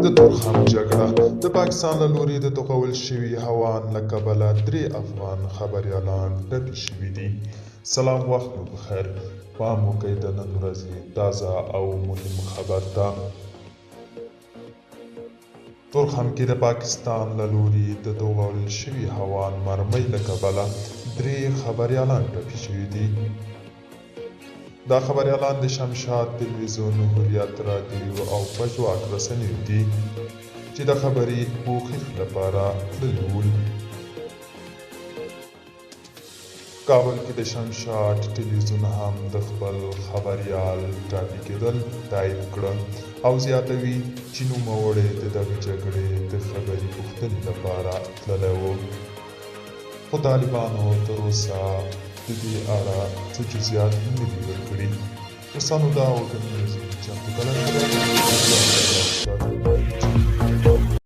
د تورخم جګړه د پاکستان له لوري د توغول شوي هوان له کبله 3 افغان خبریالان ټپي شوي دي. سلام، وخت مو بخیر. پام وکړئ د نن ورځې تازه او مهم خبر ته. تورخم کې د پاکستان له لوري د توغول شوي هوان مرمۍ له کبله 3 خبریالان ټپي شوي دي. دا خبریالان د شمشاد تلویزیون، هوریت رادیو او پژواک رسنیو دي چې د خبري پوښښ لپاره تللي ول. کابل کې د شمشاد تلویزیون هم د خپل خبریال ټپي کېدل تایید کړه او زیاتوي چې نوموړی د دغې جګړې د خبري پوښتنې لپاره تللی و، خو طالبانو تر اوسه د دې اړه څه جزئیات نه دي ورکړي. دوستانو، دا وګڼئ چې چمتو کړی